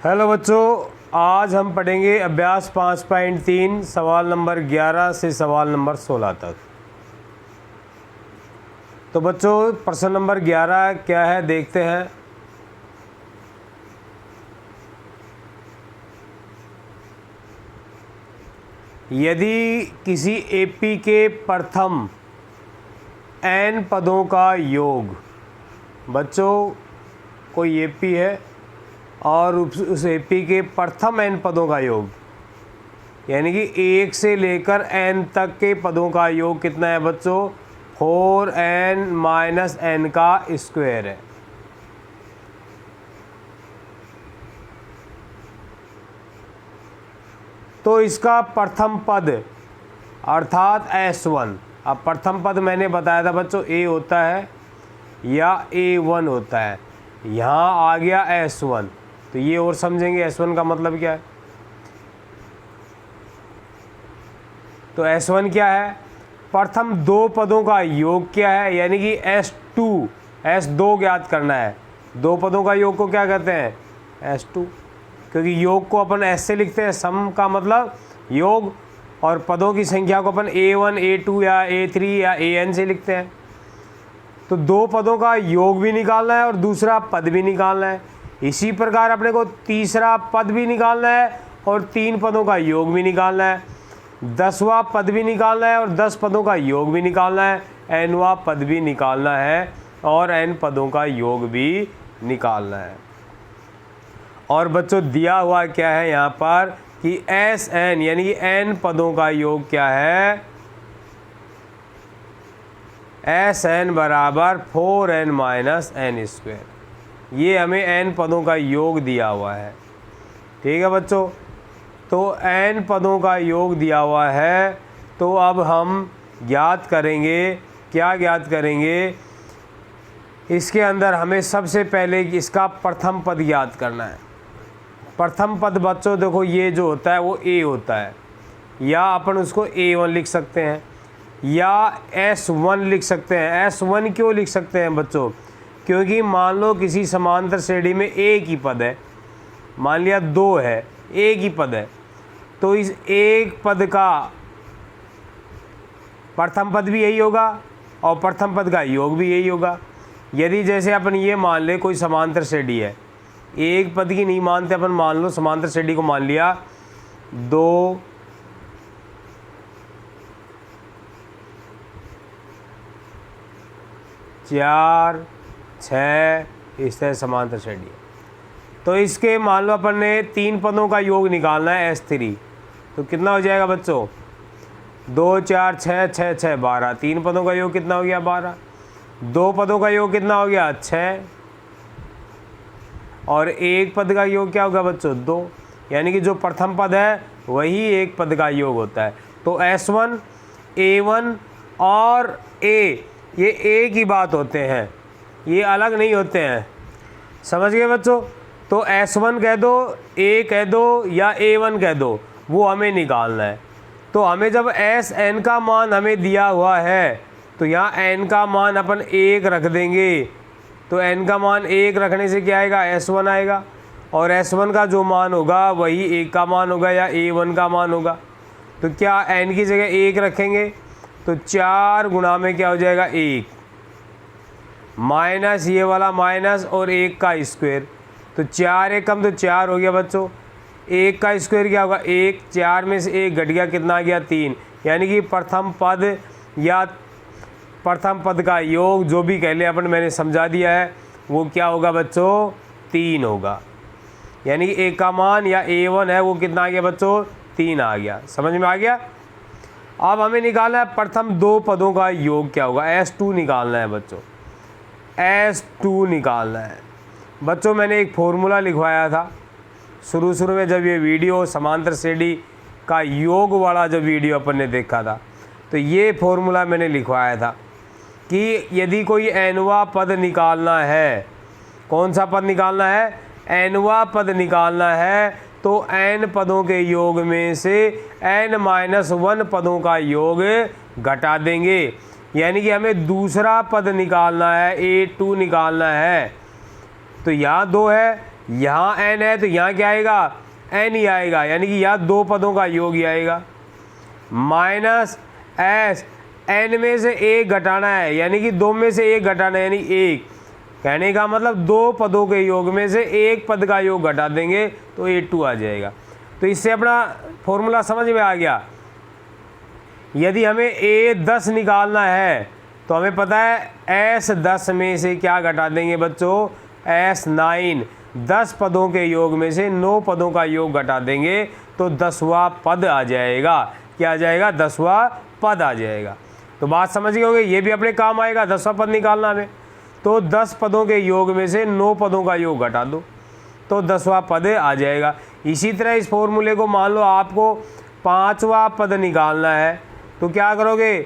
Hello बच्चों, आज हम पढ़ेंगे अभ्यास 5.3 सवाल नंबर 11 से सवाल नंबर 16 तक। तो बच्चों प्रश्न नंबर 11 क्या है देखते हैं। यदि किसी एपी के प्रथम n पदों का योग, बच्चों कोई एपी है और उस एपी के प्रथम n पदों का योग यानी कि 1 से लेकर n तक के पदों का योग कितना है बच्चों? 4n माइनस n का स्क्वायर है। तो इसका प्रथम पद अर्थात S1, अब प्रथम पद मैंने बताया था बच्चों a होता है या A1 होता है, यहाँ आ गया S1। तो ये और समझेंगे S1 का मतलब क्या है। तो S1 क्या है? प्रथम दो पदों का योग क्या है, यानी कि S2 ज्ञात करना है। दो पदों का योग को क्या कहते हैं? S2, क्योंकि योग को अपन S से लिखते हैं, सम का मतलब योग, और पदों की संख्या को अपन A1 A2 या A3 या AN से लिखते हैं। तो दो पदों का योग भी निकालना है और दूसरा पद भी निकालना है। इसी प्रकार अपने को तीसरा पद भी निकालना है और 3 पदों का योग भी निकालना है। 10वां पद भी निकालना है और 10 पदों का योग भी निकालना है। nवां पद भी निकालना है और n पदों का योग भी निकालना है। और बच्चों दिया हुआ क्या है यहाँ पर कि Sn यानी कि n पदों का योग क्या है? Sn बराबर 4n माइनस n स्क्वायर। ये हमें n पदों का योग दिया हुआ है। ठीक है बच्चों, तो n पदों का योग दिया हुआ है। तो अब हम ज्ञात करेंगे, क्या ज्ञात करेंगे? इसके अंदर हमें सबसे पहले इसका प्रथम पद ज्ञात करना है। प्रथम पद बच्चों देखो, ये जो होता है वो a होता है, या अपन उसको A1 लिख सकते हैं या S1 लिख सकते हैं। S1 क्यों लिख सकते हैं बच्चों? क्योंकि मान लो किसी समांतर श्रेणी में एक ही पद है, मान लिया 2 है, एक ही पद है, तो इस एक पद का प्रथम पद भी यही होगा और प्रथम पद का योग भी यही होगा। यदि जैसे अपन ये मान ले कोई समांतर श्रेणी है, एक पद की नहीं मानते अपन, मान लो समांतर श्रेणी को मान लिया 2 4 6 इस तरह समांतर श्रेणी है। तो इसके मान लो अपन ने 3 पदों का योग निकालना है S3, तो कितना हो जाएगा बच्चों? 2 4 6 6 6 12। 3 पदों का योग कितना हो गया? 12। 2 पदों का योग कितना हो गया? 6। और एक पद का योग क्या होगा बच्चों? 2। यानी कि जो प्रथम पद है वही एक पद का योग होता है। तो S1 A1 और A ये एक ही बात होते हैं, ये अलग नहीं होते हैं। समझ गए बच्चों? तो S1 कह दो, A कह दो या A1 कह दो, वो हमें निकालना है। तो हमें जब Sn का मान हमें दिया हुआ है तो यहाँ n का मान अपन 1 रख देंगे। तो n का मान 1 रखने से क्या आएगा? S1 आएगा, और S1 का जो मान होगा वही 1 का मान होगा या A1 का मान होगा। तो क्या n की जगह 1 रखेंगे तो 4 गुणा में क्या हो जाएगा? 1 माइनस ये वाला माइनस और 1 का स्क्वायर। तो 4 1 कम तो 4 हो गया बच्चों। 1 का स्क्वायर क्या होगा? 1। 4 में से 1 घट गया, कितना आ गया? 3। यानी कि प्रथम पद या प्रथम पद का योग जो भी कह ले अपन, मैंने समझा दिया है, वो क्या होगा बच्चों? 3 होगा। यानी कि A का मान या A1 है वो कितना आ गया बच्चों? 3 आ गया। समझ में आ गया? अब हमें निकालना है प्रथम दो पदों का योग क्या होगा? S2 निकालना है बच्चों, S2 निकालना है। बच्चों मैंने एक फॉर्मूला लिखवाया था शुरू में, जब ये वीडियो समांतर श्रेणी का योग वाला जब वीडियो अपन ने देखा था, तो ये फॉर्मूला मैंने लिखवाया था कि यदि कोई nवां पद निकालना है, कौन सा पद निकालना है? nवां पद निकालना है, तो n पदों के योग में से n-1 पदों का योग घटा देंगे। यानी कि हमें दूसरा पद निकालना है, A2 निकालना है। तो यहाँ 2 है, यहाँ n है तो यहाँ क्या आएगा, n ही आएगा, यानी कि यहाँ दो पदों का योग ही आएगा। माइनस एस, n में से एक घटाना है, यानी कि दो में से एक घटाना है, यानी एक। कहने का मतलब दो पदों के योग में से एक पद का योग घटा देंगे तो A2 आ जाएगा। तो इससे अपना फॉर्मूला समझ में आ गया। यदि हमें A10 निकालना है तो हमें पता है S10 में से क्या घटा देंगे बच्चों, S9। 10 पदों के योग में से 9 पदों का योग घटा देंगे तो 10वां पद आ जाएगा। क्या आ जाएगा, 10वां पद आ जाएगा। तो बात समझ गए होंगे, ये भी अपने काम आएगा 10वां पद निकालना हमें। तो 10 पदों के योग में से 9 पदों का योग घटा दो तो 10वां पद आ जाएगा। इसी तरह इस फॉर्मूले को मान लो आपको 5वां पद निकालना है तो क्या करोगे,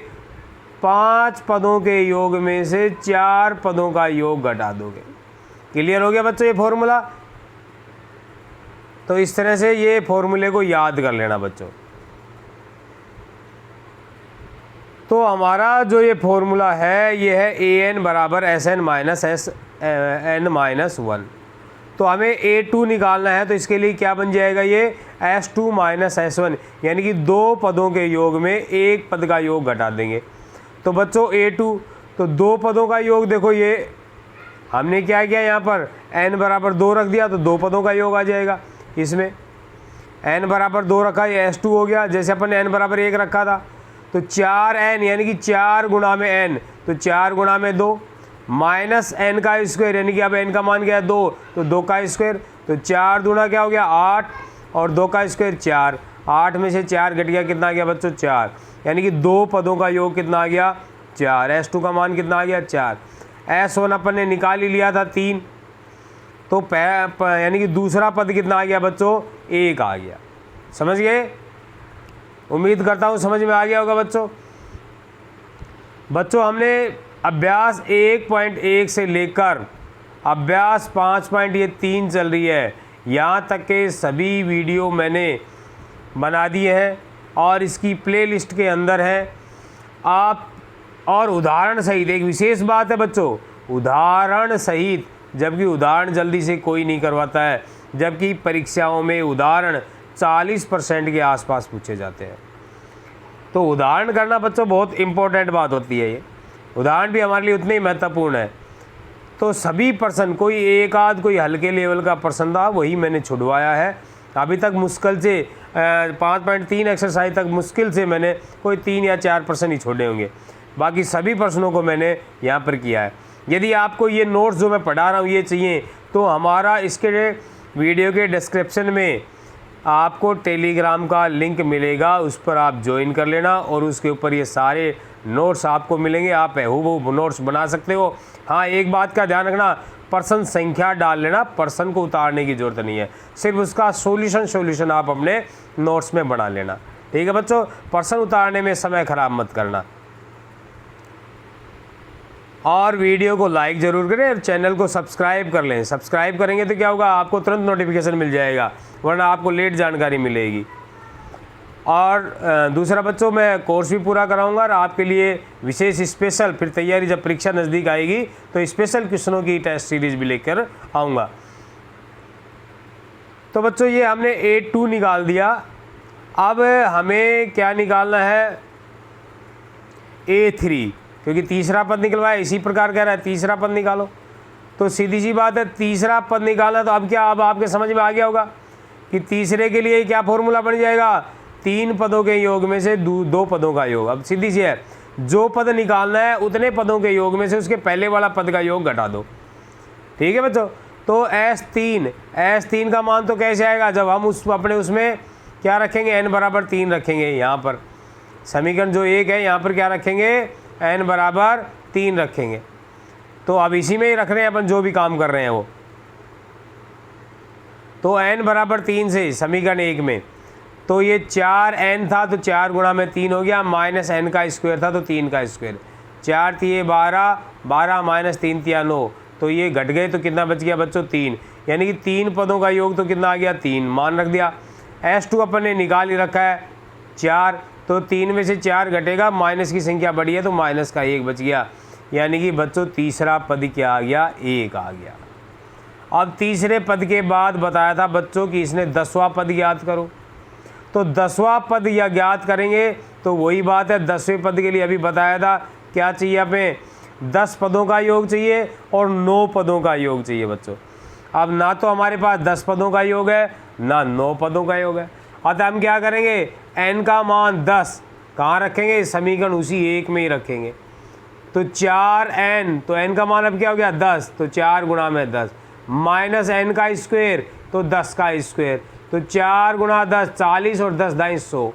5 पदों के योग में से 4 पदों का योग घटा दोगे। क्लियर हो गया बच्चों ये फॉर्मूला। तो इस तरह से ये फॉर्मूले को याद कर लेना बच्चों। तो हमारा जो ये फॉर्मूला है ये है an बराबर Sn माइनस Sn-1। तो हमें A2 निकालना है तो इसके लिए क्या बन जाएगा, ये S2 माइनस S1, यानी कि दो पदों के योग में एक पद का योग घटा देंगे। तो बच्चों A2, तो दो पदों का योग देखो, ये हमने क्या किया, यहाँ पर n बराबर 2 रख दिया तो दो पदों का योग आ जाएगा। इसमें n बराबर 2 रखा, ये S2 हो गया। जैसे अपन ने n बराबर 1 रखा था तो 4n, यानी कि 4 गुणा में n, तो 4 गुणा में 2 माइनस n का स्क्वायर, यानी कि अब n का मान क्या है 2, तो 2 का स्क्वायर। तो 4 दूना क्या हो गया 8 और 2 का स्क्वायर 4। 8 में से 4 घट गया, कितना आ गया बच्चों 4, यानी कि दो पदों का योग कितना आ गया 4। S2 का मान कितना आ गया 4। S1 अपन ने निकाल ही लिया था 3, तो यानी कि दूसरा पद कितना आ गया बच्चों 1 आ गया। समझ गए, उम्मीद करता हूँ समझ में आ गया होगा बच्चों। बच्चों हमने अभ्यास 1.1 से लेकर अभ्यास 5.3 चल रही है, यहाँ तक के सभी वीडियो मैंने बना दिए हैं और इसकी प्लेलिस्ट के अंदर है आप। और उदाहरण सहित, एक विशेष बात है बच्चों, उदाहरण सहित, जबकि उदाहरण जल्दी से कोई नहीं करवाता है, जबकि परीक्षाओं में उदाहरण 40% के आसपास पूछे जाते हैं। तो उदाहरण करना बच्चों बहुत इम्पोर्टेंट बात होती है। ये उदाहरण भी हमारे लिए उतने ही महत्वपूर्ण है। तो सभी प्रश्न, कोई एक आध कोई हल्के लेवल का प्रश्न था वही मैंने छुड़वाया है। अभी तक मुश्किल से 5.3 एक्सरसाइज तक मुश्किल से मैंने कोई 3 या 4 प्रश्न ही छोड़े होंगे, बाकी सभी प्रश्नों को मैंने यहाँ पर किया है। यदि आपको ये नोट्स जो मैं पढ़ा रहा हूँ ये चाहिए तो हमारा इसके वीडियो के डिस्क्रिप्शन में आपको टेलीग्राम का लिंक मिलेगा, उस पर आप ज्वाइन कर लेना और उसके ऊपर ये सारे नोट्स आपको मिलेंगे। आप हूबहू नोट्स बना सकते हो। हाँ, एक बात का ध्यान रखना, प्रश्न संख्या डाल लेना, प्रश्न को उतारने की ज़रूरत नहीं है, सिर्फ उसका सॉल्यूशन आप अपने नोट्स में बना लेना। ठीक है बच्चों, प्रश्न उतारने में समय ख़राब मत करना। और वीडियो को लाइक ज़रूर करें और चैनल को सब्सक्राइब कर लें। सब्सक्राइब करेंगे तो क्या होगा, आपको तुरंत नोटिफिकेशन मिल जाएगा, वरना आपको लेट जानकारी मिलेगी। और दूसरा बच्चों, मैं कोर्स भी पूरा कराऊंगा और आपके लिए विशेष स्पेशल, फिर तैयारी जब परीक्षा नज़दीक आएगी तो स्पेशल क्वेश्चनों की टेस्ट सीरीज भी लेकर आऊँगा। तो बच्चों ये हमने A2 निकाल दिया। अब हमें क्या निकालना है, A3, क्योंकि तीसरा पद निकलवाया, इसी प्रकार कह रहा है तीसरा पद निकालो। तो सीधी सी बात है, तीसरा पद निकालना। तो अब क्या, अब आपके समझ में आ गया होगा कि तीसरे के लिए क्या फॉर्मूला बन जाएगा, 3 पदों के योग में से 2 पदों का योग। अब सीधी सी है, जो पद निकालना है उतने पदों के योग में से उसके पहले वाला पद का योग घटा दो। ठीक है बच्चों, तो S3 का मान तो कैसे आएगा, जब हम अपने उसमें क्या रखेंगे, n बराबर 3 रखेंगे। यहाँ पर समीकरण जो 1 है यहाँ पर क्या रखेंगे, n बराबर 3 रखेंगे। तो अब इसी में ही रख रहे हैं अपन, जो भी काम कर रहे हैं वो। तो n बराबर 3 से समीकरण 1 में, तो ये 4n था तो 4 गुणा में 3 हो गया, माइनस n का स्क्वायर था तो 3 का स्क्वायर। 4 तिये 12, 12 माइनस 3 तिया 9, तो ये घट गए तो कितना बच गया बच्चों 3, यानी कि 3 पदों का योग तो कितना आ गया 3, मान रख दिया। S2 अपन ने निकाल ही रखा है 4, तो 3 में से 4 घटेगा, माइनस की संख्या बढ़ी है तो माइनस का 1 बच गया, यानी कि बच्चों तीसरा पद क्या आ गया, 1 आ गया। अब तीसरे पद के बाद बताया था बच्चों कि इसने 10वां पद याद करो, तो 10वां पद या ज्ञात करेंगे तो वही बात है 10वें पद के लिए अभी बताया था क्या चाहिए, हमें 10 पदों का योग चाहिए और 9 पदों का योग चाहिए बच्चों। अब ना तो हमारे पास 10 पदों का योग है ना 9 पदों का योग है, अतः हम क्या करेंगे, n का मान 10 कहाँ रखेंगे, समीकरण उसी एक में ही रखेंगे। तो 4n, तो n का मान अब क्या हो गया 10, तो 4 गुणा में 10 माइनस n का स्क्वायर, तो 10 का स्क्वायर, तो 4 गुणा 10 40 और 10 दाई 100,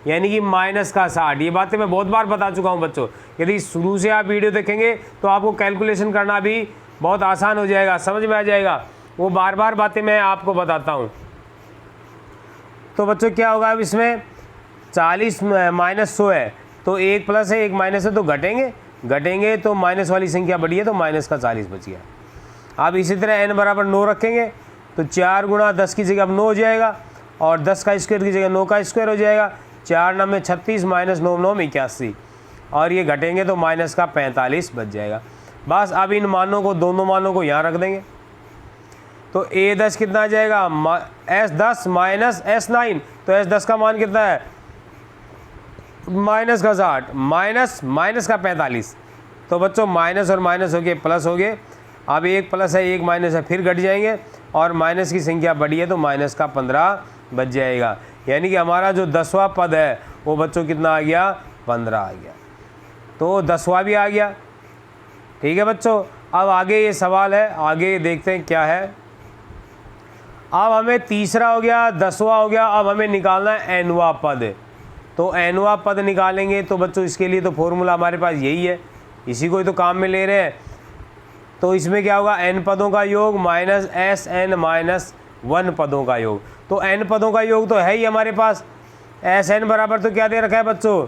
यानी कि माइनस का 60। ये बातें मैं बहुत बार बता चुका हूँ बच्चों, यदि शुरू से आप वीडियो देखेंगे तो आपको कैलकुलेशन करना भी बहुत आसान हो जाएगा, समझ में आ जाएगा, वो बार बार बातें मैं आपको बताता हूँ। तो बच्चों क्या होगा, अब इसमें 40 माइनस 100 है, तो एक प्लस है एक माइनस है, तो घटेंगे तो माइनस वाली संख्या बढ़ी है, तो माइनस का 40 बच गया। अब इसी तरह n बराबर 9 रखेंगे, तो 4 गुणा 10 की जगह अब 9 हो जाएगा और 10 का स्क्वायर की जगह 9 का स्क्वायर हो जाएगा, 4 9 में 36 माइनस 9 9 में 81, और ये घटेंगे तो माइनस का 45 बच जाएगा। बस अब इन मानों को, दोनों मानों को यहाँ रख देंगे, तो a10 कितना आ जाएगा, s10 माइनस s9, तो s10 का मान कितना है, माइनस का 60 माइनस का 45, तो बच्चों माइनस और माइनस हो गए प्लस हो गए। अब एक प्लस है एक माइनस है, फिर घट जाएंगे और माइनस की संख्या बढ़ी है तो माइनस का 15 बच जाएगा, यानी कि हमारा जो 10वां पद है वो बच्चों कितना आ गया, 15 आ गया, तो 10वां भी आ गया। ठीक है बच्चों, अब आगे ये सवाल है, आगे देखते हैं क्या है। अब हमें तीसरा हो गया, 10वां हो गया, अब हमें निकालना है nवां पद, तो nवां पद निकालेंगे तो बच्चों इसके लिए तो फॉर्मूला हमारे पास यही है, इसी को ही तो काम में ले रहे हैं। तो इसमें क्या होगा, n पदों का योग माइनस Sn माइनस 1 पदों का योग, तो n पदों का योग तो है ही हमारे पास, Sn बराबर तो क्या दे रखा है बच्चों,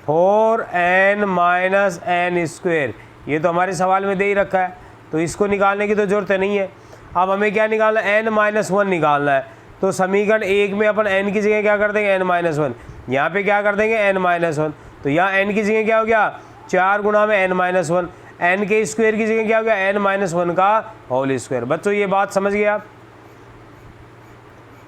4n माइनस n स्क्वायर, ये तो हमारे सवाल में दे ही रखा है, तो इसको निकालने की तो ज़रूरत नहीं है। अब हमें क्या निकालना है, n माइनस 1 निकालना है, तो समीकरण 1 में अपन n की जगह क्या कर देंगे, n माइनस 1, यहाँ पर क्या कर देंगे n माइनस 1, तो यहाँ n की जगह क्या हो गया, 4 गुणा में n माइनस 1, n के स्क्वायर की जगह क्या हो गया, n माइनस 1 का होल स्क्वायर। बच्चों ये बात समझ गए आप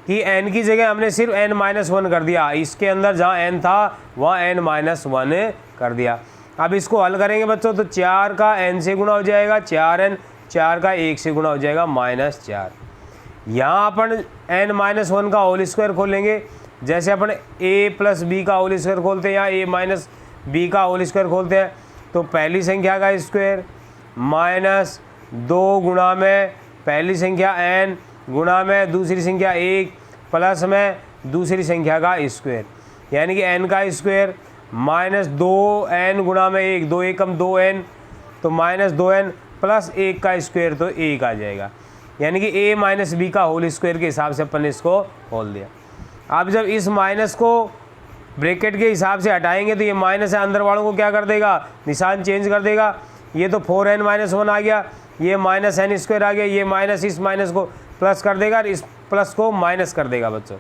कि n की जगह हमने सिर्फ n माइनस 1 कर दिया, इसके अंदर जहाँ n था वहाँ n माइनस 1 कर दिया। अब इसको हल करेंगे बच्चों, तो 4 का n से गुणा हो जाएगा 4n, 4 का 1 से गुणा हो जाएगा माइनस 4। यहाँ अपन n माइनस 1 का होल स्क्वायर खोलेंगे, जैसे अपन a प्लस बी का होल स्क्वायर खोलते हैं या a माइनस बी का होल स्क्वायर खोलते हैं, तो पहली संख्या का स्क्वायर माइनस 2 गुणा में पहली संख्या n गुणा में दूसरी संख्या 1 प्लस में दूसरी संख्या का स्क्वायर, यानी कि n का स्क्वायर माइनस 2n गुणा में 1, 2 एकम 2n, तो माइनस 2n प्लस 1 का स्क्वायर, तो 1 आ जाएगा, यानी कि a माइनस बी का होल स्क्वायर के हिसाब से अपन ने इसको खोल दिया। अब जब इस माइनस को ब्रैकेट के हिसाब से हटाएंगे तो ये माइनस है, अंदर वालों को क्या कर देगा, निशान चेंज कर देगा, ये तो 4n माइनस 1 आ गया, ये माइनस n स्क्वायर आ गया, ये माइनस इस माइनस को प्लस कर देगा, इस प्लस को माइनस कर देगा बच्चों।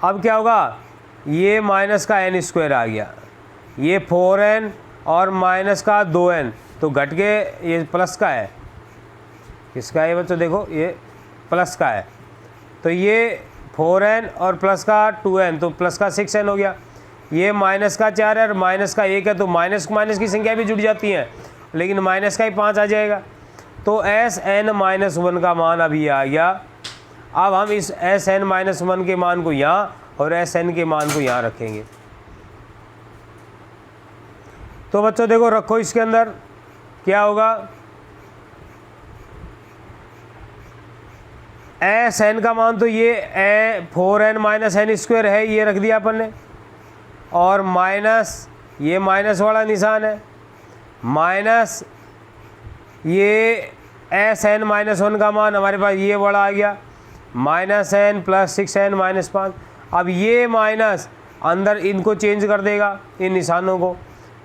अब क्या होगा, ये माइनस का n स्क्वायर आ गया, ये 4n और माइनस का 2n, तो घट के ये प्लस का है, किसका है बच्चों, देखो ये प्लस का है, तो ये 4n और प्लस का 2n, तो प्लस का 6n हो गया, ये माइनस का 4 है और माइनस का 1 है, तो माइनस माइनस की संख्या भी जुड़ जाती हैं, लेकिन माइनस का ही 5 आ जाएगा, तो Sn माइनस 1 का मान अभी आ गया। अब हम इस Sn माइनस 1 के मान को यहाँ और Sn के मान को यहाँ रखेंगे, तो बच्चों देखो रखो, इसके अंदर क्या होगा, Sn का मान तो ये 4n माइनस n स्क्वायर है, ये रख दिया अपन ने, और माइनस ये माइनस वाला निशान है, माइनस ये Sn माइनस 1 का मान हमारे पास ये वाला आ गया, minus n plus 6n minus 5। अब ये माइनस अंदर इनको चेंज कर देगा, इन निशानों को,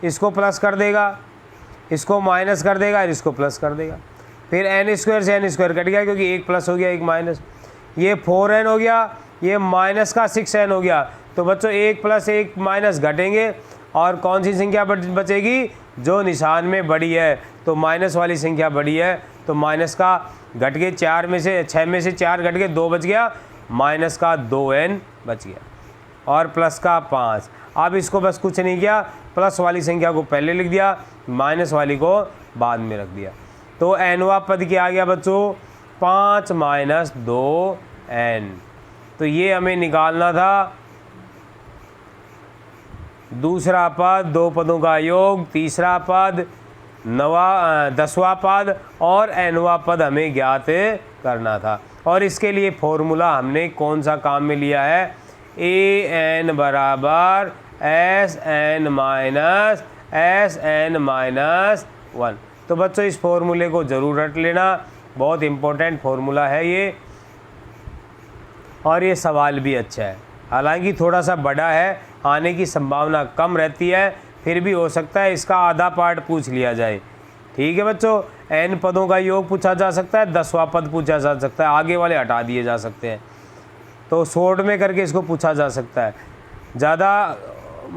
इसको प्लस कर देगा, इसको माइनस कर देगा और इसको प्लस कर देगा, फिर n स्क्वायर से n स्क्वायर कट गया क्योंकि एक प्लस हो गया एक माइनस, ये 4n हो गया, ये माइनस का 6n हो गया, तो बच्चों एक प्लस एक माइनस घटेंगे और कौन सी संख्या बचेगी, जो निशान में बड़ी है, तो माइनस वाली संख्या बड़ी है, तो माइनस का घट के 4 में से 6 में से 4 घट के 2 बच गया, माइनस का 2n बच गया और प्लस का 5। अब इसको बस कुछ नहीं किया, प्लस वाली संख्या को पहले लिख दिया, माइनस वाली को बाद में रख दिया। तो nवा पद क्या आ गया बच्चों, 5 माइनस 2n। तो ये हमें निकालना था दूसरा पद, दो पदों का योग, तीसरा पद, 10वां पद और nवा पद हमें ज्ञात करना था। और इसके लिए फॉर्मूला हमने कौन सा काम में लिया है, an बराबर Sn माइनस Sn-1। तो बच्चों इस फॉर्मूले को ज़रूर रट लेना, बहुत इम्पोर्टेंट फॉर्मूला है ये, और ये सवाल भी अच्छा है। हालांकि थोड़ा सा बड़ा है, आने की संभावना कम रहती है, फिर भी हो सकता है इसका आधा पार्ट पूछ लिया जाए। ठीक है बच्चों, n पदों का योग पूछा जा सकता है, 10वां पद पूछा जा सकता है, आगे वाले हटा दिए जा सकते हैं। तो शॉर्ट में करके इसको पूछा जा सकता है, ज़्यादा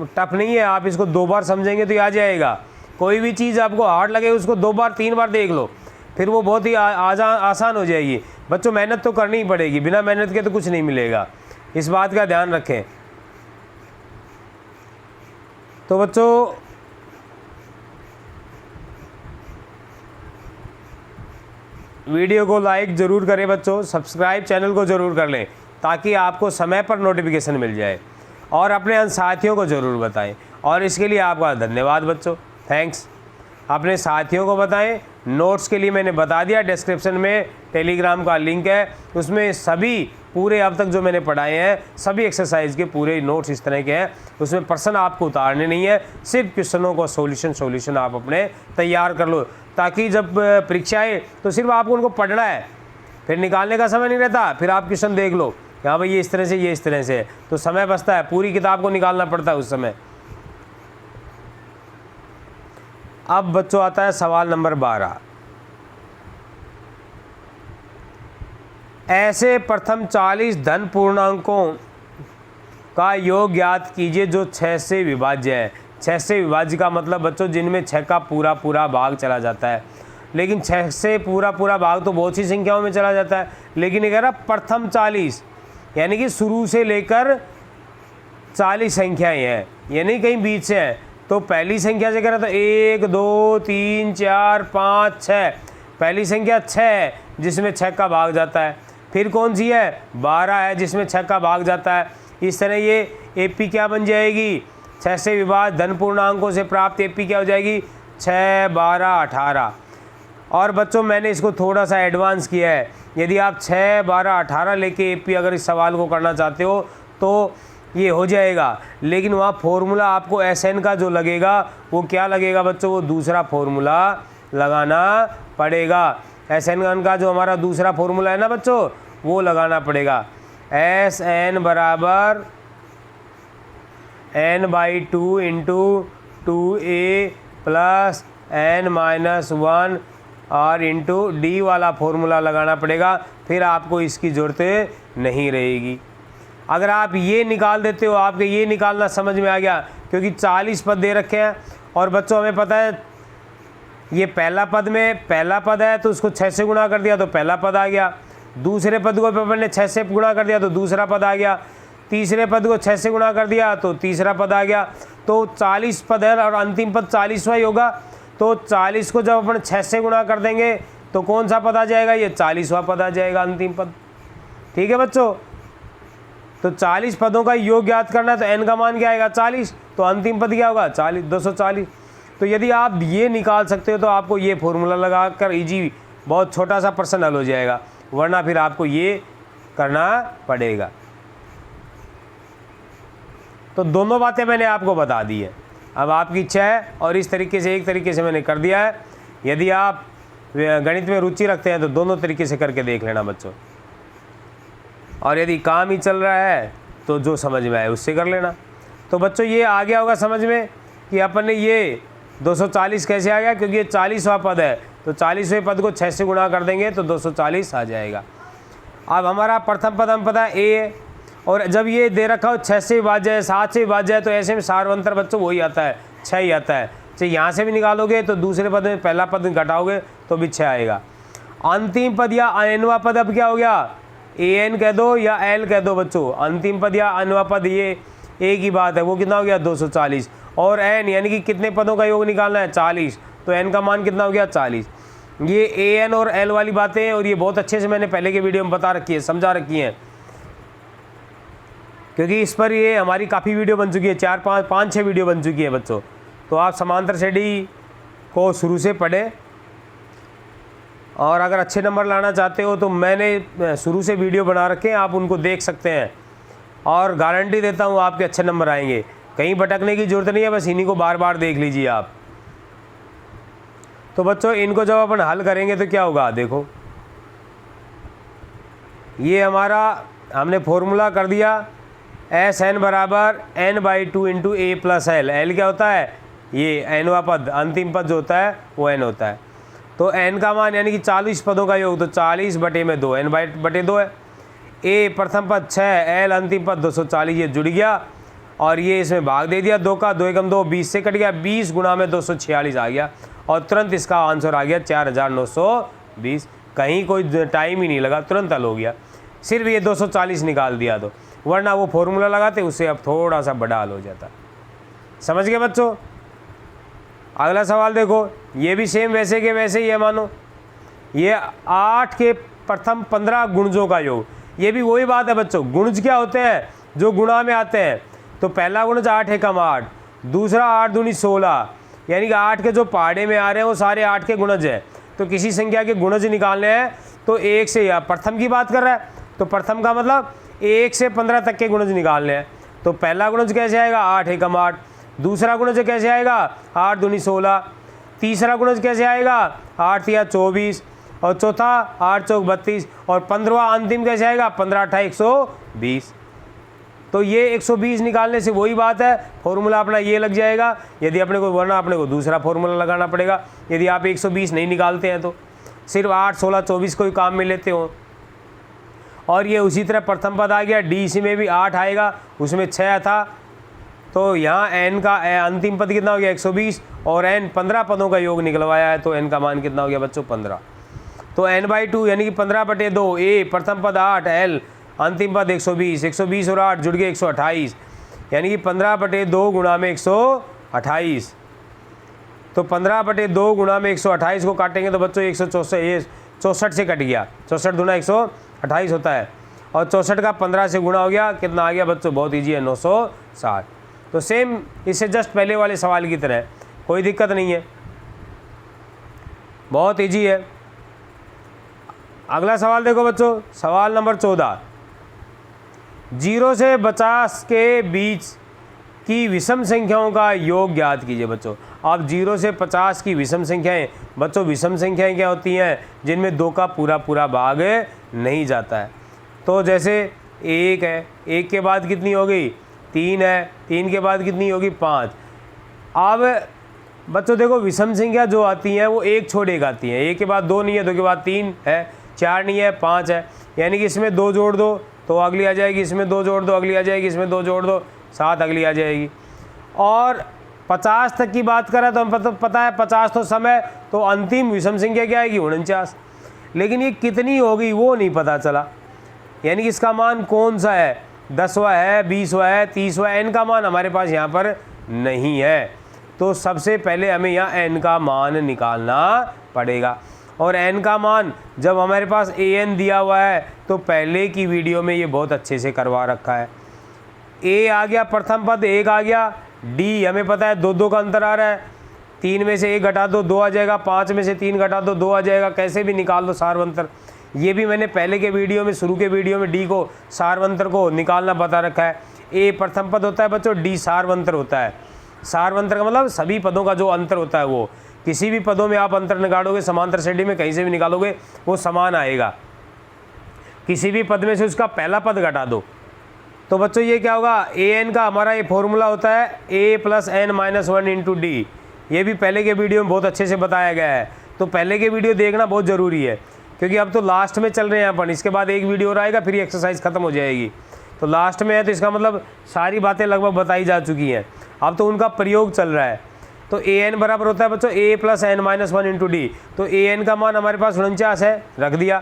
टफ नहीं है। आप इसको 2 बार समझेंगे तो आ जाएगा। कोई भी चीज़ आपको हार्ड लगे उसको 2 बार 3 बार देख लो, फिर वो बहुत ही आसान हो जाएगी। बच्चों मेहनत तो करनी ही पड़ेगी, बिना मेहनत के तो कुछ नहीं मिलेगा, इस बात का ध्यान रखें। तो बच्चों वीडियो को लाइक ज़रूर करें बच्चों, सब्सक्राइब चैनल को ज़रूर कर लें ताकि आपको समय पर नोटिफिकेशन मिल जाए, और अपने साथियों को ज़रूर बताएं। और इसके लिए आपका धन्यवाद बच्चों, थैंक्स। अपने साथियों को बताएं। नोट्स के लिए मैंने बता दिया, डिस्क्रिप्शन में टेलीग्राम का लिंक है, उसमें सभी पूरे अब तक जो मैंने पढ़ाए हैं सभी एक्सरसाइज के पूरे नोट्स इस तरह के हैं। उसमें प्रश्न आपको उतारने नहीं है, सिर्फ क्वेश्चनों को सॉल्यूशन आप अपने तैयार कर लो, ताकि जब परीक्षा आए तो सिर्फ आपको उनको पढ़ना है, फिर निकालने का समय नहीं रहता। फिर आप क्वेश्चन देख लो, हाँ भाई ये इस तरह से, ये इस तरह से है, तो समय बचता है, पूरी किताब को निकालना पड़ता है उस समय। अब बच्चों आता है सवाल नंबर 12। ऐसे प्रथम 40 धन पूर्णांकों का योग ज्ञात कीजिए जो 6 से विभाज्य है। 6 से विभाज्य का मतलब बच्चों जिनमें 6 का पूरा भाग चला जाता है। लेकिन 6 से पूरा भाग तो बहुत सी संख्याओं में चला जाता है, लेकिन ये कह रहा प्रथम 40, यानी कि शुरू से लेकर 40 संख्याएं हैं, यानी कहीं बीच से हैं। तो पहली संख्या से कह रहा था 1 2 3 4 5 6, पहली संख्या 6 है जिसमें 6 का भाग जाता है। फिर कौन सी है, 12 है जिसमें 6 का भाग जाता है। इस तरह ये एपी क्या बन जाएगी, 6 से विभाज्य धन पूर्णांकों से प्राप्त एपी क्या हो जाएगी, 6 12 18। और बच्चों मैंने इसको थोड़ा सा एडवांस किया है, यदि आप 6 12 18 लेके एपी अगर इस सवाल को करना चाहते हो तो ये हो जाएगा, लेकिन वहाँ फॉर्मूला आपको एसएन का जो लगेगा वो क्या लगेगा बच्चों, वो दूसरा फॉर्मूला लगाना पड़ेगा। एसएन का जो हमारा दूसरा फॉर्मूला है ना बच्चों, वो लगाना पड़ेगा। एस एन बराबर n/2 into 2a plus n-1 और इंटू डी वाला फॉर्मूला लगाना पड़ेगा, फिर आपको इसकी ज़रूरत नहीं रहेगी। अगर आप ये निकाल देते हो, आपके ये निकालना समझ में आ गया, क्योंकि 40 पद दे रखे हैं और बच्चों हमें पता है ये पहला पद है तो उसको 6 से गुणा कर दिया तो पहला पद आ गया, दूसरे पद को अपन ने 6 से गुणा कर दिया तो दूसरा पद आ गया, तीसरे पद को 6 से गुणा कर दिया तो तीसरा पद आ गया। तो 40 पद है और अंतिम पद 40वां ही होगा। तो 40 को जब अपन 6 से गुणा कर देंगे तो कौन सा पद आ जाएगा, ये 40वां पद आ जाएगा, अंतिम पद। ठीक है बच्चों, तो 40 पदों का योग ज्ञात करना है तो n का मान क्या आएगा, 40, तो अंतिम पद क्या होगा, 240। तो यदि आप ये निकाल सकते हो तो आपको ये फॉर्मूला लगाकर इजी बहुत छोटा सा प्रश्न हल हो जाएगा, वरना फिर आपको ये करना पड़ेगा। तो दोनों बातें मैंने आपको बता दी है, अब आपकी इच्छा है, और इस तरीके से एक तरीके से मैंने कर दिया है। यदि आप गणित में रुचि रखते हैं तो दोनों तरीके से करके देख लेना बच्चों, और यदि काम ही चल रहा है तो जो समझ में आए उससे कर लेना। तो बच्चों ये आ गया होगा समझ में कि अपन ने ये 240 कैसे आ गया, क्योंकि ये 40वां पद है, तो 40वें पद को 6 से गुणा कर देंगे तो 240 आ जाएगा। अब हमारा प्रथम पद हम पता है ए है, और जब ये दे रखा हो 6 से विभाज्य है, 7 से विभाज्य है, तो ऐसे में सारवंतर बच्चों वही आता है, 6 ही आता है। चाहे यहाँ से भी निकालोगे तो दूसरे पद में पहला पद घटाओगे तो भी 6 आएगा। अंतिम पद या अनवा पद अब क्या हो गया, an कह दो या l कह दो बच्चों, अंतिम पद या अनवा पद ये एक ही बात है, वो कितना हो गया 240। और n यानी कि कितने पदों का योग निकालना है 40, तो n का मान कितना हो गया 40। ये an और l वाली बातें हैं और ये बहुत अच्छे से मैंने पहले के वीडियो में बता रखी है, समझा रखी हैं, क्योंकि इस पर ये हमारी काफ़ी वीडियो बन चुकी है, 4-5-6 वीडियो बन चुकी है बच्चों। तो आप समांतर श्रेणी को शुरू से पढ़ें और अगर अच्छे नंबर लाना चाहते हो तो मैंने शुरू से वीडियो बना रखे हैं, आप उनको देख सकते हैं और गारंटी देता हूँ आपके अच्छे नंबर आएंगे। कहीं भटकने की ज़रूरत नहीं है, बस इन्हीं को बार बार देख लीजिए आप। तो बच्चों इनको जब अपन हल करेंगे तो क्या होगा, देखो ये हमारा हमने फॉर्मूला कर दिया, एस एन बराबर n/2 इंटू ए प्लस एल। एल क्या होता है, ये एनवा पद, अंतिम पद जो होता है वो एन होता है। तो n का मान यानी कि 40 पदों का योग, तो 40/2 n/2 है। ए प्रथम पद 6, एल अंतिम पद 240, ये जुड़ गया और ये इसमें भाग दे दिया 2 का, 2 एकम 2, 20 से कट गया, 20 गुणा में 246 आ गया और तुरंत इसका आंसर आ गया 4920। कहीं कोई टाइम ही नहीं लगा, तुरंत हल हो गया, सिर्फ ये 240 निकाल दिया। तो वरना वो फॉर्मूला लगाते उससे अब थोड़ा सा बड़ा हल हो जाता। समझ गए बच्चों। अगला सवाल देखो, ये भी सेम वैसे के वैसे ही है। मानो ये 8 के प्रथम 15 गुणजों का योग, ये भी वही बात है बच्चों। गुणज क्या होते हैं, जो गुणा में आते हैं। तो पहला गुणज 8 एकम 8, दूसरा 8 दूनी 16, यानी कि 8 के जो पहाड़े में आ रहे हैं वो सारे 8 के गुणज हैं। तो किसी संख्या के गुणज निकालने हैं तो 1 से, या प्रथम की बात कर रहा है तो प्रथम का मतलब 1 से 15 तक के गुणज निकालने हैं। तो पहला गुणज कैसे आएगा, 8 एकम 8, दूसरा गुणज कैसे आएगा, 8 दूनी 16, तीसरा गुणज कैसे आएगा, 8 या 24, और चौथा 8 चौक 32, और 15वां अंतिम कैसे आएगा, 15 8 120। तो ये 120 निकालने से वही बात है, फॉर्मूला अपना ये लग जाएगा। यदि अपने को, वरना अपने को दूसरा फॉर्मूला लगाना पड़ेगा। यदि आप 120 नहीं निकालते हैं तो सिर्फ 8 16 24 को ही काम में लेते हो। और ये उसी तरह प्रथम पद आ गया, डी सी में भी 8 आएगा, उसमें 6 था, तो यहाँ n का अंतिम पद कितना हो गया 120, और n 15 पदों का योग निकलवाया है, तो n का मान कितना हो गया बच्चों 15। तो n/2 यानी कि 15/2, ए प्रथम पद 8, l अंतिम पद 120, 120 और 8 जुड़ गए 128, यानी कि 15/2 गुणा में 128। तो 15/2 गुणा में 128 को काटेंगे तो बच्चों 164 से कट गया, 64 दूना 128 होता है, और 64 का 15 से गुणा हो गया, कितना आ गया बच्चों, बहुत ईजी है 960। तो सेम इससे जस्ट पहले वाले सवाल की तरह, कोई दिक्कत नहीं है, बहुत ईजी है। अगला सवाल देखो बच्चों, सवाल नंबर 14, 0 से 50 के बीच की विषम संख्याओं का योग ज्ञात कीजिए बच्चों। अब 0 से 50 की विषम संख्याएं, बच्चों विषम संख्याएं क्या होती हैं, जिनमें 2 का पूरा भाग नहीं जाता है। तो जैसे 1 है, 1 के बाद कितनी होगी, 3 है, 3 के बाद कितनी होगी, 5। अब बच्चों देखो विषम संख्या जो आती हैं वो 1 छोड़ 1 आती हैं, 1 के बाद 2 नहीं है, 2 के बाद 3 है, 4 नहीं है, 5 है, यानी कि इसमें 2 जोड़ दो तो अगली आ जाएगी, इसमें 2 जोड़ दो अगली आ जाएगी, इसमें 2 जोड़ दो 7 अगली आ जाएगी। और 50 तक की बात करें तो हम पता है 50 तो समय, तो अंतिम विषम संख्या क्या आएगी 49, लेकिन ये कितनी होगी वो नहीं पता चला, यानी कि इसका मान कौन सा है, 10वां है, 20वां है, 30वां है, n का मान हमारे पास यहाँ पर नहीं है। तो सबसे पहले हमें यहाँ n का मान निकालना पड़ेगा, और n का मान जब हमारे पास an दिया हुआ है तो पहले की वीडियो में ये बहुत अच्छे से करवा रखा है। a आ गया प्रथम पद, 1 आ गया, d हमें पता है 2 का अंतर आ रहा है, 3 में से 1 घटा दो 2 आ जाएगा, 5 में से 3 घटा दो 2 आ जाएगा, कैसे भी निकाल दो सारवंतर। ये भी मैंने पहले के वीडियो में, शुरू के वीडियो में d को सारवंतर को निकालना बता रखा है। a प्रथम पद होता है बच्चों, d सारवंतर होता है। सारवंतर का मतलब सभी पदों का जो अंतर होता है, वो किसी भी पदों में आप अंतर निकालोगे, समांतर श्रेणी में कहीं से भी निकालोगे वो समान आएगा। किसी भी पद में से उसका पहला पद घटा दो तो बच्चों ये क्या होगा, an का हमारा ये फॉर्मूला होता है a + n - 1 इंटू डी। ये भी पहले के वीडियो में बहुत अच्छे से बताया गया है, तो पहले के वीडियो देखना बहुत ज़रूरी है, क्योंकि अब तो लास्ट में चल रहे हैं अपन, इसके बाद एक वीडियो और आएगा, फिर एक्सरसाइज खत्म हो जाएगी। तो लास्ट में है तो इसका मतलब सारी बातें लगभग बताई जा चुकी हैं, अब तो उनका प्रयोग चल रहा है। तो ए एन बराबर होता है बच्चों A plus N minus one into D. तो ए एन का मान हमारे पास 49 है, रख दिया।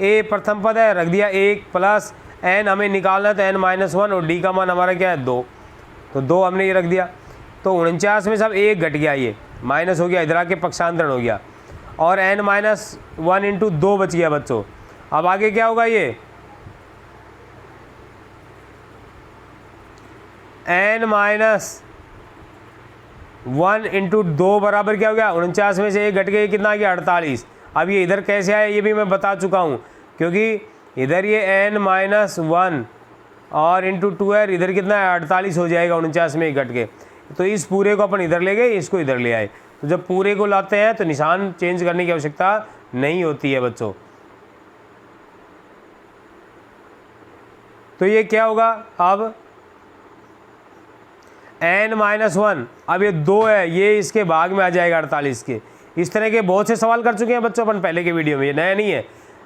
ए प्रथम पद है, रख दिया 1 प्लस एन हमें निकालना है तो एन माइनस वन, और डी का मान हमारा क्या है 2, तो 2 हमने ये रख दिया। तो 49 में सब 1 घट गया, ये माइनस हो गया, इधर आके पक्षांतरण हो गया, और एन माइनस वन इंटू 2 बच गया बच्चों। अब आगे क्या होगा, ये एन माइनस वन इंटू 2 बराबर क्या हो गया 49 में से 1 घट के कितना आ गया 48। अब ये इधर कैसे आया ये भी मैं बता चुका हूँ, क्योंकि इधर ये एन माइनस वन और इंटू 2 है, इधर कितना है 48 हो जाएगा 49 में 1 घट के। तो इस पूरे को अपन इधर ले गए, इसको इधर ले आए। तो जब पूरे को लाते हैं तो निशान चेंज करने की आवश्यकता नहीं होती है बच्चों। तो ये क्या होगा, अब n माइनस वन, अब ये 2 है, ये इसके भाग में आ जाएगा 48 के। इस तरह के बहुत से सवाल कर चुके हैं बच्चों अपन पहले के वीडियो में, ये नया नहीं है।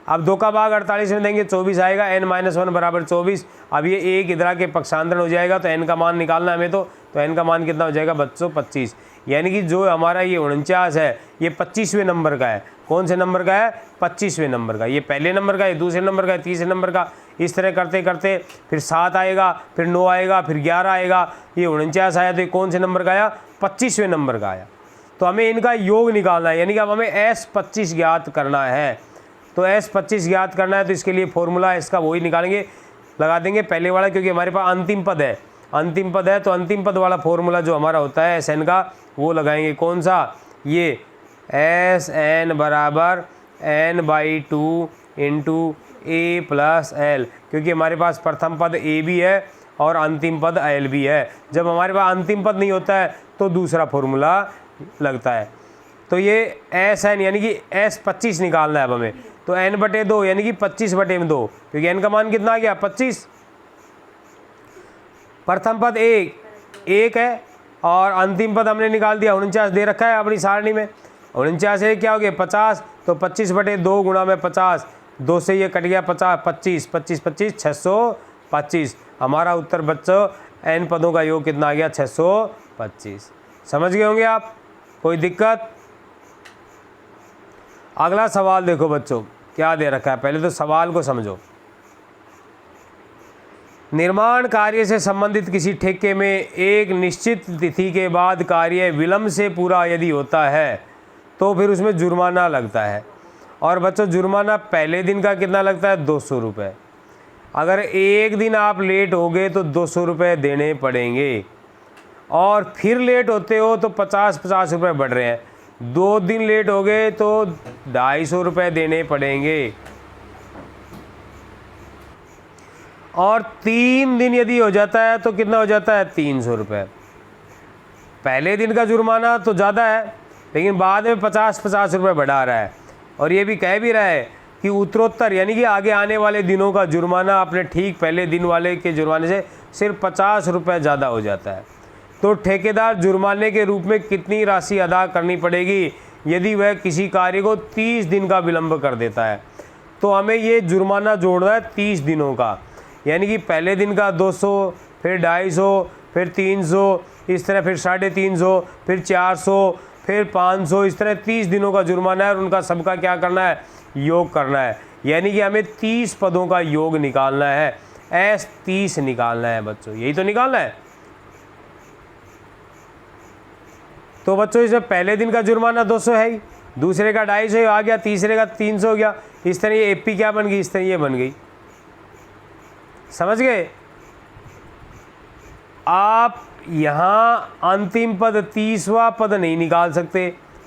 अब 2 का भाग 48 में देंगे 24 आएगा, n माइनस वन बराबर 24। अब ये 1 इधर आके पक्षांतरण हो जाएगा, तो n का मान निकालना है हमें, तो n का मान कितना हो जाएगा बच्चों 25। यानी कि जो हमारा ये 49 है ये 25वें नंबर का है। कौन से नंबर का है, 25वें नंबर का। ये पहले नंबर का है, दूसरे नंबर का है, तीसरे नंबर का। इस तरह करते करते फिर 7 आएगा, फिर 9 आएगा, फिर 11 आएगा, ये 49 आया, तो ये कौन से नंबर का आया, 25वें नंबर का आया। तो हमें इनका योग निकालना है, यानी कि अब हमें S25 ज्ञात करना है। तो S25 ज्ञात करना है, तो इसके लिए फॉर्मूला इसका वही निकालेंगे, लगा देंगे पहले वाला, क्योंकि हमारे पास अंतिम पद है, अंतिम पद है, तो अंतिम पद वाला फॉर्मूला जो हमारा होता है SN का, वो लगाएंगे। कौन सा, ये SN बराबर n/2 into A plus L, क्योंकि हमारे पास प्रथम पद A भी है और अंतिम पद L भी है। जब हमारे पास अंतिम पद नहीं होता है तो दूसरा फॉर्मूला लगता है। तो ये SN यानी कि S25 निकालना है अब हमें, तो n/2 यानी कि 25/2, क्योंकि n का मान कितना आ गया 25। प्रथम पद 1 है और अंतिम पद हमने निकाल दिया 49 दे रखा है अपनी सारणी में। 49 है क्या हो गया 50, तो 25/2 गुणा में 50, 2 से ये कट गया 50, 25 25 25 625। हमारा उत्तर बच्चों n पदों का योग कितना आ गया 625। समझ गए होंगे आप, कोई दिक्कत। अगला सवाल देखो बच्चों क्या दे रखा है, पहले तो सवाल को समझो। निर्माण कार्य से संबंधित किसी ठेके में एक निश्चित तिथि के बाद कार्य विलंब से पूरा यदि होता है तो फिर उसमें जुर्माना लगता है। और बच्चों जुर्माना पहले दिन का कितना लगता है 200 रुपये। अगर एक दिन आप लेट हो गए तो 200 रुपये देने पड़ेंगे, और फिर लेट होते हो तो 50 रुपये बढ़ रहे हैं। 2 दिन लेट हो गए तो 250 रुपये देने पड़ेंगे, और 3 दिन यदि हो जाता है तो कितना हो जाता है 300 रुपये। पहले दिन का जुर्माना तो ज़्यादा है, लेकिन बाद में 50 रुपये बढ़ा रहा है, और ये भी कह भी रहा है कि उत्तरोत्तर यानी कि आगे आने वाले दिनों का जुर्माना अपने ठीक पहले दिन वाले के जुर्माने से सिर्फ 50 रुपये ज़्यादा हो जाता है। तो ठेकेदार जुर्माने के रूप में कितनी राशि अदा करनी पड़ेगी यदि वह किसी कार्य को 30 दिन का विलंब कर देता है। तो हमें ये जुर्माना जोड़ना है 30 दिनों का, यानी कि पहले दिन का 200, फिर 250, फिर 300, इस तरह फिर 350, फिर 400, फिर 500, इस तरह 30 दिनों का जुर्माना है, और उनका सबका क्या करना है योग करना है। यानी कि हमें 30 पदों का योग निकालना है, S30 निकालना है बच्चों, यही तो निकालना है। तो बच्चों इसमें पहले दिन का जुर्माना 200 है ही, दूसरे का 250 आ गया, तीसरे का 300 हो गया। इस तरह ये AP क्या बन गई, इस तरह ये बन गई। समझ गए आप। यहाँ अंतिम पद 30वां पद नहीं निकाल सकते,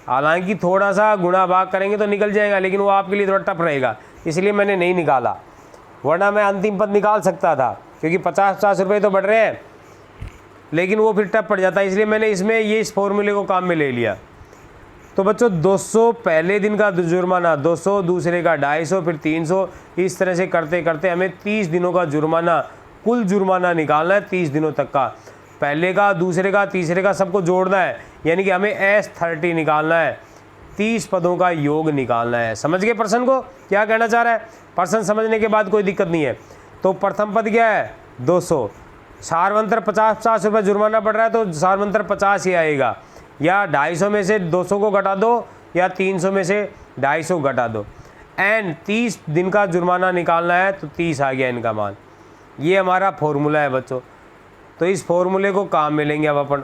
हालांकि थोड़ा सा गुणा भाग करेंगे तो निकल जाएगा, लेकिन वो आपके लिए थोड़ा टफ रहेगा, इसलिए मैंने नहीं निकाला, वरना मैं अंतिम पद निकाल सकता था, क्योंकि 50 रुपये तो बढ़ रहे हैं, लेकिन वो फिर टफ पड़ जाता है, इसलिए मैंने इसमें ये इस फॉर्मूले को काम में ले लिया। तो बच्चों 200 पहले दिन का जुर्माना 200, दूसरे का 250, फिर 300, इस तरह से करते करते हमें 30 दिनों का जुर्माना, कुल जुर्माना निकालना है 30 दिनों तक का। पहले का, दूसरे का, तीसरे का सबको जोड़ना है, यानी कि हमें S30 निकालना है, 30 पदों का योग निकालना है। समझ गए प्रश्न को क्या कहना चाह रहा है। प्रश्न समझने के बाद कोई दिक्कत नहीं है। तो प्रथम पद क्या है 200, सार्वंतर 50 रुपये जुर्माना पड़ रहा है, तो सार्वंतर 50 ही आएगा। या 250 में से 200 को घटा दो या 300 में से 250 घटा दो। एन 30 दिन का जुर्माना निकालना है तो 30 आ गया इनका मान। ये हमारा फॉर्मूला है बच्चों। तो इस फॉर्मूले को काम में लेंगे अब अपन।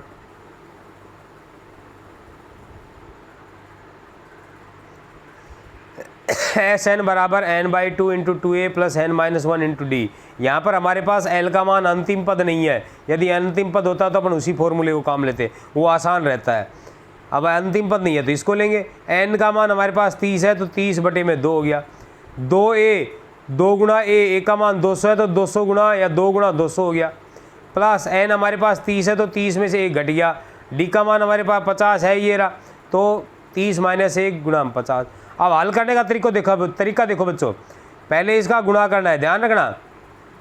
एस एन बराबर n/2 into 2a plus n-1 into D. यहाँ पर हमारे पास l का मान अंतिम पद नहीं है। यदि अंतिम पद होता तो अपन उसी फॉर्मूले को काम लेते, वो आसान रहता है। अब अंतिम पद नहीं है तो इसको लेंगे। n का मान हमारे पास 30 है तो 30/2 हो गया। 2a 2 गुणा a का मान 200 है तो 200 गुणा या 2 गुणा 200 हो गया। प्लस n हमारे पास 30 है तो 30 में से 1 घट गया। d का मान हमारे पास 50 है, ये रहा, तो 30 - 1 गुणा 50। अब हल करने का तरीका देखो बच्चों। पहले इसका गुणा करना है, ध्यान रखना,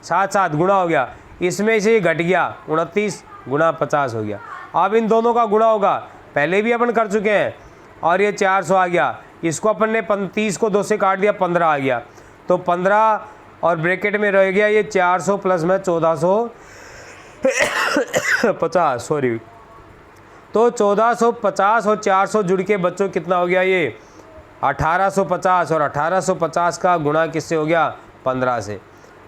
साथ साथ गुणा हो गया, इसमें से घट गया 29 गुणा 50 हो गया। अब इन दोनों का गुणा होगा, पहले भी अपन कर चुके हैं, और ये 400 आ गया। इसको अपन ने 30 को 2 से काट दिया, 15 आ गया। तो 15 और ब्रैकेट में रह गया ये 400 प्लस में 1450, सॉरी। तो 1450 और 400 जुड़ के बच्चों कितना हो गया, ये 1850, और 1850 का गुणा किससे हो गया, 15 से,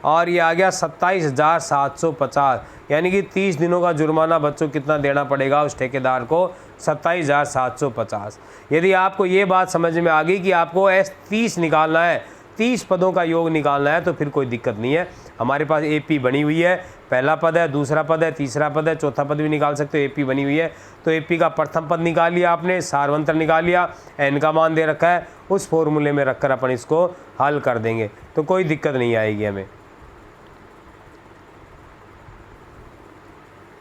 और ये आ गया 27,750। यानी कि 30 दिनों का जुर्माना बच्चों कितना देना पड़ेगा उस ठेकेदार को, 27,750। यदि आपको ये बात समझ में आ गई कि आपको S30 निकालना है, 30 पदों का योग निकालना है, तो फिर कोई दिक्कत नहीं है। हमारे पास AP बनी हुई है, पहला पद है, दूसरा पद है, तीसरा पद है, चौथा पद भी निकाल सकते हो। AP बनी हुई है तो AP का प्रथम पद निकाल लिया आपने, सारवंतर निकाल लिया, n का मान दे रखा है, उस फॉर्मूले में रखकर अपन इसको हल कर देंगे, तो कोई दिक्कत नहीं आएगी हमें।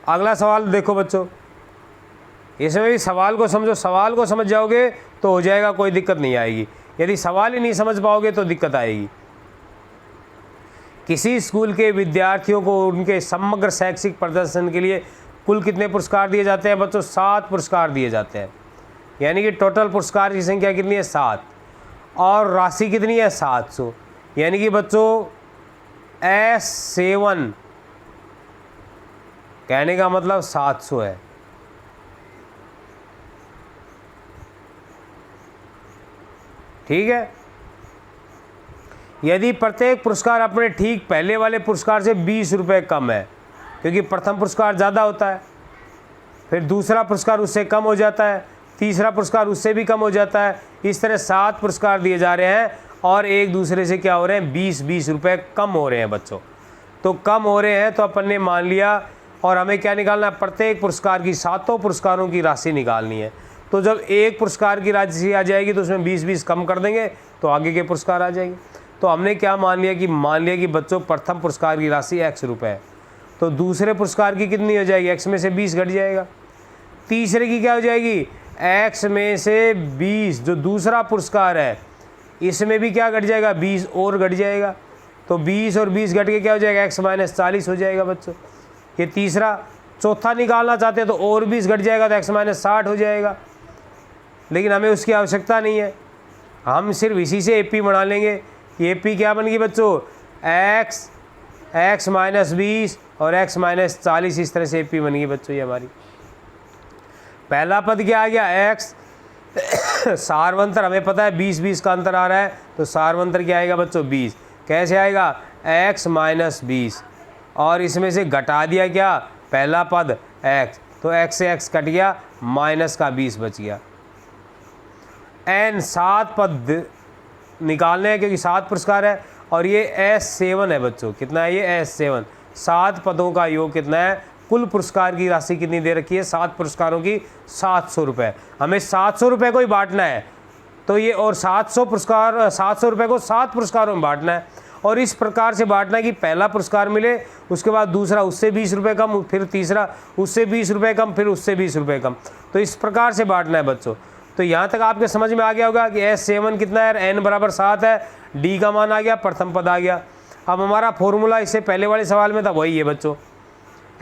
अगला सवाल देखो बच्चों, इसमें भी सवाल को समझो, सवाल को समझ जाओगे तो हो जाएगा, कोई दिक्कत नहीं आएगी। यदि सवाल ही नहीं समझ पाओगे तो दिक्कत आएगी। किसी स्कूल के विद्यार्थियों को उनके समग्र शैक्षिक प्रदर्शन के लिए कुल कितने पुरस्कार दिए जाते हैं बच्चों, 7 पुरस्कार दिए जाते हैं। यानी कि टोटल पुरस्कार की संख्या कितनी है, 7, और राशि कितनी है, 700। यानी कि बच्चों S7 कहने का मतलब 700 है। ठीक है। यदि प्रत्येक पुरस्कार अपने ठीक पहले वाले पुरस्कार से 20 रुपये कम है, क्योंकि प्रथम पुरस्कार ज़्यादा होता है, फिर दूसरा पुरस्कार उससे कम हो जाता है, तीसरा पुरस्कार उससे भी कम हो जाता है, इस तरह 7 पुरस्कार दिए जा रहे हैं और एक दूसरे से क्या हो रहे हैं, 20-20 रुपये कम हो रहे हैं बच्चों। तो कम हो रहे हैं तो अपन ने मान लिया, और हमें क्या निकालना है, प्रत्येक पुरस्कार की 7 पुरस्कारों की राशि निकालनी है। तो जब एक पुरस्कार की राशि आ जाएगी तो उसमें 20-20 कम कर देंगे तो आगे के पुरस्कार आ जाएंगे। तो हमने क्या मान लिया कि बच्चों प्रथम पुरस्कार की राशि X रुपये है, तो दूसरे पुरस्कार की कितनी हो जाएगी, X में से 20 घट जाएगा। तीसरे की क्या हो जाएगी, X में से 20, जो दूसरा पुरस्कार है इसमें भी क्या घट जाएगा, 20 और घट जाएगा। तो 20 और 20 घट के क्या हो जाएगा, X - 40 हो जाएगा बच्चों। ये तीसरा। चौथा निकालना चाहते हैं तो और 20 घट जाएगा तो X - 60 हो जाएगा, लेकिन हमें उसकी आवश्यकता नहीं है, हम सिर्फ इसी से AP बना लेंगे। कि AP क्या बन गई बच्चों, X - 20 और X - 40, इस तरह से AP बन गई बच्चों। ये हमारी पहला पद क्या आ गया, X सारवंतर हमें पता है 20-20 का अंतर आ रहा है, तो सारवंतर क्या आएगा बच्चों, 20। कैसे आएगा, X - 20, और इसमें से घटा दिया क्या, पहला पद X, तो X से X कट गया, माइनस का 20 बच गया। N 7 पद निकालने हैं क्योंकि 7 पुरस्कार है, और ये S7 है बच्चों। कितना है ये, S7। 7 पदों का योग कितना है, कुल पुरस्कार की राशि कितनी दे रखी है, 7 पुरस्कारों की 700 रुपये। हमें 700 रुपये को ही बांटना है, तो ये और 700 रुपये को 7 पुरस्कारों में बांटना है, और इस प्रकार से बांटना है कि पहला पुरस्कार मिले, उसके बाद दूसरा उससे 20 रुपये कम, फिर तीसरा उससे 20 रुपये कम, फिर उससे 20 रुपये कम। तो इस प्रकार से बांटना है बच्चों। तो यहाँ तक आपके समझ में आ गया होगा कि S7 कितना है, n बराबर 7 है, D का मान आ गया, प्रथम पद आ गया। अब हमारा फॉर्मूला इससे पहले वाले सवाल में था वही है बच्चों,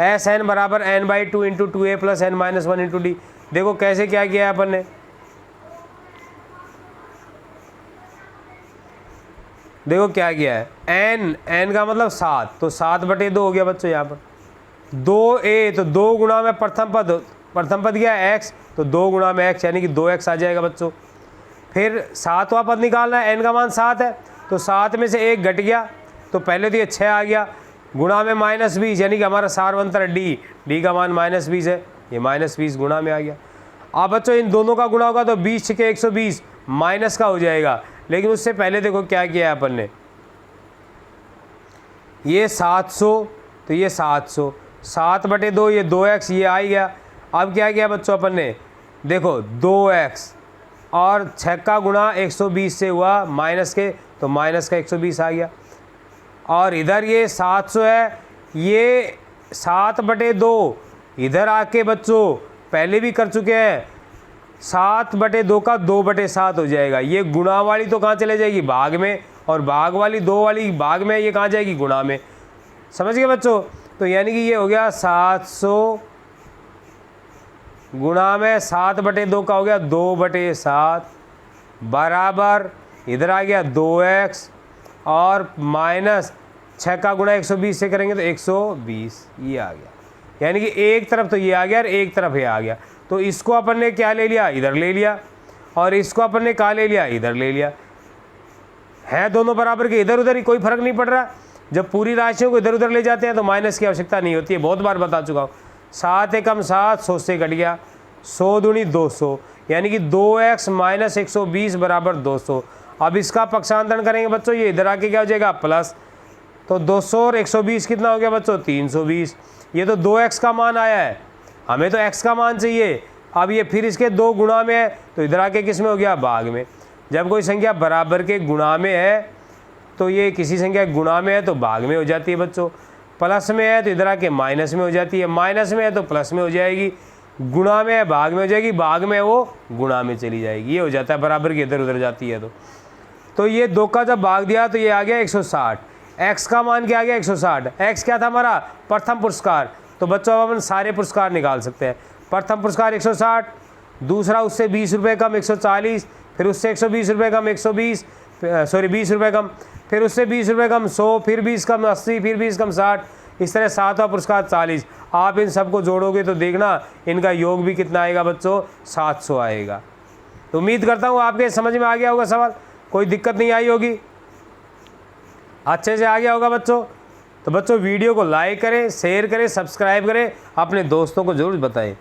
Sn बराबर n/2 into 2a plus n-1 into D. देखो कैसे क्या किया है अपन ने, देखो क्या किया है, n का मतलब 7, तो 7/2 हो गया बच्चों। यहाँ पर 2a, तो 2 गुणा में प्रथम पद प्रथम पद क्या है x, तो 2 गुणा में x यानी कि 2x आ जाएगा बच्चों। फिर 7वां पद निकालना है, n का मान 7 है तो 7 में से 1 घट गया तो पहले तो ये 6 आ गया, गुणा में -20 यानी कि हमारा सार बनता है d का मान -20 है, ये -20 गुणा में आ गया। अब बच्चों इन दोनों का गुणा होगा तो 20 छके 120 माइनस का हो जाएगा, लेकिन उससे पहले देखो क्या किया है अपन ने, ये 700 तो ये 700, 7/2 ये 2x ये आ ही गया। अब क्या किया बच्चों अपन ने, देखो 2x और 6 का गुणा 120 से हुआ माइनस के, तो माइनस का 120 आ गया। और इधर ये 700 है, ये 7/2 इधर आके बच्चों पहले भी कर चुके हैं, 7/2 का 2/7 हो जाएगा। ये गुणा वाली तो कहाँ चले जाएगी, भाग में, और भाग वाली 2 वाली भाग में, ये कहाँ जाएगी, गुणा में। समझ गए बच्चों। तो यानी कि ये हो गया 700 गुणा में 7/2 का हो गया 2/7 बराबर इधर आ गया 2x और माइनस 6 का गुणा 120 से करेंगे तो 120 ये आ गया। यानी कि एक तरफ तो ये आ गया और एक तरफ ये आ गया। तो इसको अपन ने क्या ले लिया, इधर ले लिया, और इसको अपन ने कहाँ ले लिया, इधर ले लिया। है दोनों बराबर के, इधर उधर ही कोई फर्क नहीं पड़ रहा। जब पूरी राशियों को इधर उधर ले जाते हैं तो माइनस की आवश्यकता नहीं होती है, बहुत बार बता चुका हूँ। 7 एकम 7, 100 से कट गया, 100 दूनी 200 यानी कि 2x माइनस 120 बराबर 200। अब इसका पक्षांतरण करेंगे बच्चों, ये इधर आके क्या हो जाएगा, प्लस, तो 200 और 120 कितना हो गया बच्चों, 320। ये तो 2x का मान आया है, हमें तो x का मान चाहिए। अब ये फिर इसके 2 गुणा में है तो इधर आके किस में हो गया, भाग में। जब कोई संख्या बराबर के गुणा में है तो ये किसी संख्या गुणा में है तो भाग में हो जाती है बच्चों, प्लस में है तो इधर आके माइनस में हो जाती है, माइनस में है तो प्लस में हो जाएगी, गुणा में है भाग में हो जाएगी, भाग में वो गुणा में चली जाएगी। ये हो जाता है बराबर की इधर उधर जाती है। तो ये 2 का जब भाग दिया तो ये आ गया 160, x का मान क्या आ गया 160। x क्या था हमारा, प्रथम पुरस्कार। तो बच्चों अब अपन सारे पुरस्कार निकाल सकते हैं। प्रथम पुरस्कार 160, दूसरा उससे 20 रुपये कम 140, फिर उससे 120 रुपये कम 120 20 रुपये कम, फिर उससे 20 रुपये कम 100, फिर 20 कम 80, फिर 20 कम 60, इस तरह 7वां पुरस्कार 40। आप इन सबको जोड़ोगे तो देखना इनका योग भी कितना आएगा बच्चों, 700 आएगा। तो उम्मीद करता हूँ आपके समझ में आ गया होगा सवाल, कोई दिक्कत नहीं आई होगी, अच्छे से आ गया होगा बच्चों। तो बच्चों वीडियो को लाइक करें, शेयर करें, सब्सक्राइब करें, अपने दोस्तों को ज़रूर बताएं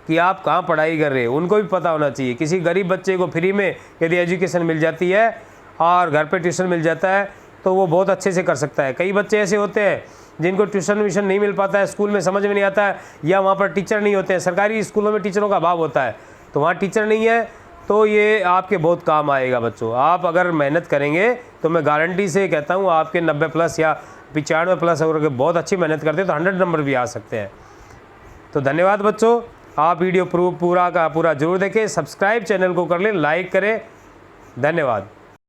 कि आप कहाँ पढ़ाई कर रहे हैं, उनको भी पता होना चाहिए। किसी गरीब बच्चे को फ्री में यदि एजुकेशन मिल जाती है और घर पे ट्यूशन मिल जाता है तो वो बहुत अच्छे से कर सकता है। कई बच्चे ऐसे होते हैं जिनको ट्यूशन व्यूशन नहीं मिल पाता है, स्कूल में समझ में नहीं आता है, या वहाँ पर टीचर नहीं होते हैं। सरकारी स्कूलों में टीचरों का अभाव होता है, तो वहाँ टीचर नहीं है, तो ये आपके बहुत काम आएगा बच्चों। आप अगर मेहनत करेंगे तो मैं गारंटी से कहता हूँ आपके 90+ या 95+ अगर बहुत अच्छी मेहनत करते हैं तो 100 नंबर भी आ सकते हैं। तो धन्यवाद बच्चों, आप वीडियो पूरा का पूरा जरूर देखें, सब्सक्राइब चैनल को कर लें, लाइक करें। धन्यवाद।